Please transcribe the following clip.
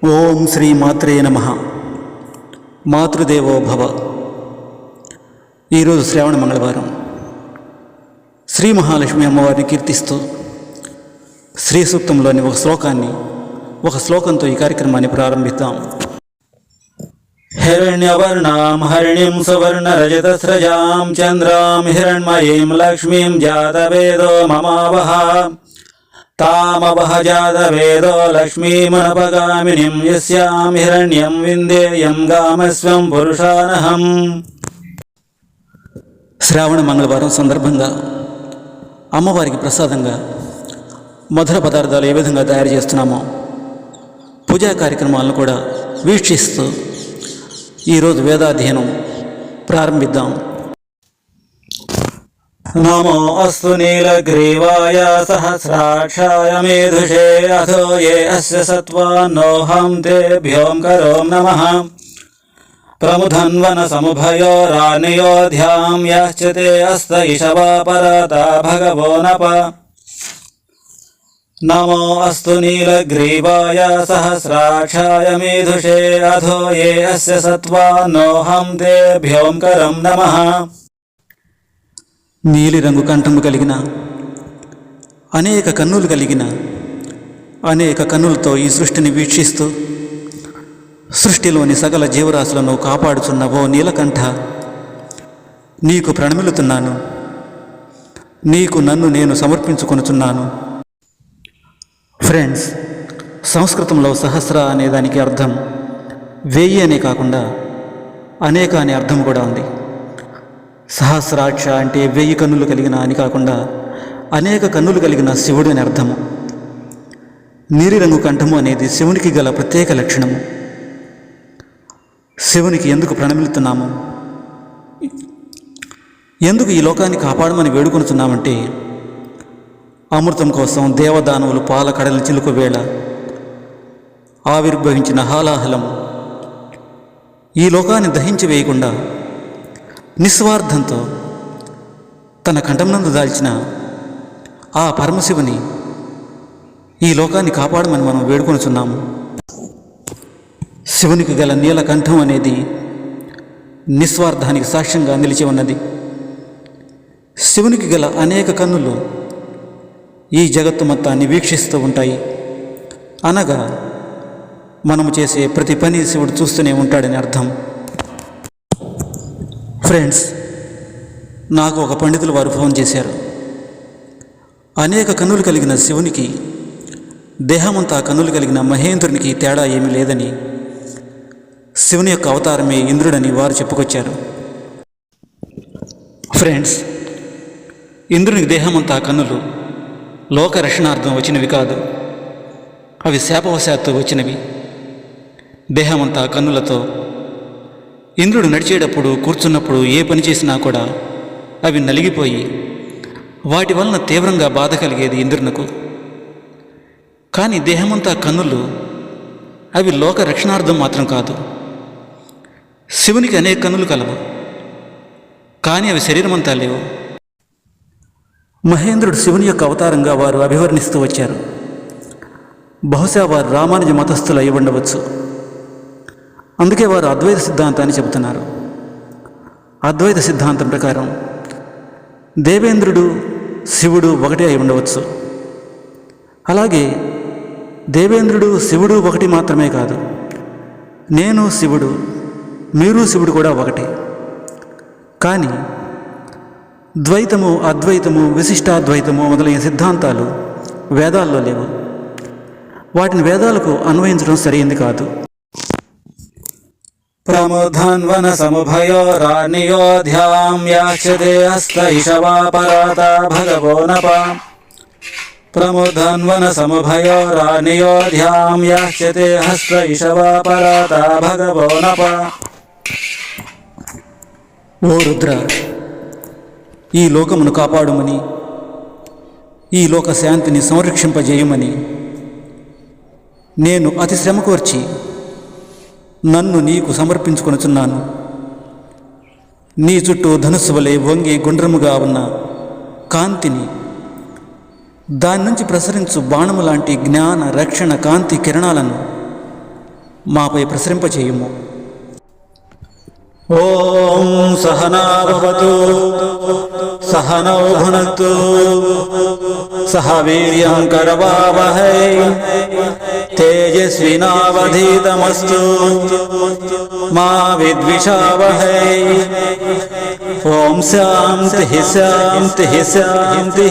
ఓం శ్రీ మాత్రే నమః. మాతృదేవో భవ. ఈరోజు శ్రావణ మంగళవారం. శ్రీ మహాలక్ష్మి అమ్మవారిని కీర్తిస్తూ శ్రీ సూక్తంలోని ఒక శ్లోకంతో ఈ కార్యక్రమాన్ని ప్రారంభిద్దాం. హిరణ్యవర్ణాం హరిణీం సువర్ణరజతస్రజాం చంద్రాం హిరణ్మయీం లక్ష్మీం జాతవేదో మమావహ తామవహ జాతవేదో లక్ష్మీమనపగామినిం యస్యాం హిరణ్యం విందేయం గామస్వం పురుషానహం. శ్రావణ మంగళవారం సందర్భంగా అమ్మవారికి ప్రసాదంగా మధుర పదార్థాలు ఏ విధంగా తయారు చేస్తున్నామో పూజా కార్యక్రమాలను కూడా వీక్షిస్తూ ఈరోజు వేదాధ్యయనం ప్రారంభిద్దాం. నమో అస్తు నీలగ్రీవాయ సహస్రాక్షాయ మేధుషే అథో ఏ అస్య సత్వాన్నోహం తేభ్యోం కరోం నమః. ప్రముధన్వన సముభయోరానియోధ్యాం యాశ్చతే అస్త ఇషవా పరతా భగవో నప. నమో అస్తు నీలగ్రీవాయ సహస్రాక్షాయ మేధుషే అథో ఏ అస్య సత్వాన్నోహం తేభ్యోం కరం నమః. నీలిరంగు కంఠము కలిగిన అనేక కన్నులు కలిగిన అనేక కన్నులతో ఈ సృష్టిని వీక్షిస్తూ సృష్టిలోని సకల జీవరాశులను కాపాడుచున్న ఓ నీలకంఠ, నీకు ప్రణమిలుతున్నాను. నీకు నన్ను నేను సమర్పించుకొనుచున్నాను. ఫ్రెండ్స్, సంస్కృతంలో సహస్ర అనే దానికి అర్థం 1000 అనే కాకుండా అనేక అనే అర్థం కూడా ఉంది. సహస్రాక్ష అంటే 1000 కన్నులు కలిగిన అని కాకుండా అనేక కన్నులు కలిగిన శివుడు అని అర్థము. నీలిరంగు కంఠము అనేది శివునికి గల ప్రత్యేక లక్షణము. శివునికి ఎందుకు ప్రణమిలుతున్నాము, ఎందుకు ఈ లోకాన్ని కాపాడమని వేడుకొనుచున్నామంటే, అమృతం కోసం దేవదానవులు పాల కడలి చిలుకు వేళ ఆవిర్భవించిన హాలాహలం ఈ లోకాన్ని దహించి వేయకుండా నిస్వార్థంతో తన కంఠంనందు దాల్చిన ఆ పరమశివుని ఈ లోకాన్ని కాపాడమని మనం వేడుకొనుచున్నాము. శివునికి గల నీలకంఠం అనేది నిస్వార్థానికి సాక్ష్యంగా నిలిచి ఉన్నది. శివునికి గల అనేక కన్నులు ఈ జగత్తు మొత్తాన్ని వీక్షిస్తూ ఉంటాయి. అనగా మనము చేసే ప్రతి పని శివుడు చూస్తూనే ఉంటాడని అర్థం. ఫ్రెండ్స్, నాకు ఒక పండితులు వారు ఫోన్ చేశారు. అనేక కన్నులు కలిగిన శివునికి దేహమంతా కన్నులు కలిగిన మహేంద్రునికి తేడా ఏమీ లేదని, శివుని యొక్క అవతారమే ఇంద్రుడని వారు చెప్పుకొచ్చారు. ఫ్రెండ్స్, ఇంద్రునికి దేహమంతా కన్నులు లోక రక్షణార్థం వచ్చినవి కాదు, అవి శాపవశాత్తు వచ్చినవి. దేహమంతా కన్నులతో ఇంద్రుడు నడిచేటప్పుడు, కూర్చున్నప్పుడు ఏ పని చేసినా కూడా అవి నలిగిపోయి వాటి వలన తీవ్రంగా బాధ కలిగేది ఇంద్రునకు. కానీ దేహమంతా కన్నులు అవి లోక రక్షణార్థం మాత్రం కాదు. శివునికి అనేక కన్నులు కలవు, కానీ అవి శరీరమంతా లేవు. మహేంద్రుడు శివుని యొక్క అవతారంగా వారు అభివర్ణిస్తూ వచ్చారు. బహుశా వారు రామానుజ మతస్థులు అయి ఉండవచ్చు. అందుకే వారు అద్వైత సిద్ధాంతాన్ని చెబుతున్నారు. అద్వైత సిద్ధాంతం ప్రకారం దేవేంద్రుడు శివుడు ఒకటే అయి ఉండవచ్చు. అలాగే దేవేంద్రుడు శివుడు ఒకటి మాత్రమే కాదు, నేను శివుడు, మీరు శివుడు కూడా ఒకటే. కానీ ద్వైతము, అద్వైతము, విశిష్టాద్వైతము మొదలైన సిద్ధాంతాలు వేదాల్లో లేవు. వాటిని వేదాలకు అన్వయించడం సరైంది కాదు. ప్రముధన్వన సముభయోరానియోధ్యాం యాశ్చతే హస్త ఇషవా పరతా భగవో నప. ప్రముధన్వన సముభయోరానియోధ్యాం యాశ్చతే హస్త ఇషవా పరతా భగవో నప. ఓ రుద్ర, ఈ లోకమును కాపాడుమని, ఈ లోక శాంతిని సంరక్షింపజేయమని నేను అతి శ్రమ కోర్చి నన్ను నీకు సమర్పించుకొనుచున్నాను. నీ చుట్టూ ధనుస్సు వలె వంగి గుండ్రముగా ఉన్న కాంతిని, దాని నుంచి ప్రసరించు బాణము లాంటి జ్ఞాన రక్షణ కాంతి కిరణాలను మాపై ప్రసరింపచేయుము. ఓం సహనా భవతు సహనౌ భునక్తు సహ వీర్యం కరవావహై తేజస్వినావధీతమస్తు మా విద్విషావహై. ఓం శాంతి శాంతి శాంతి.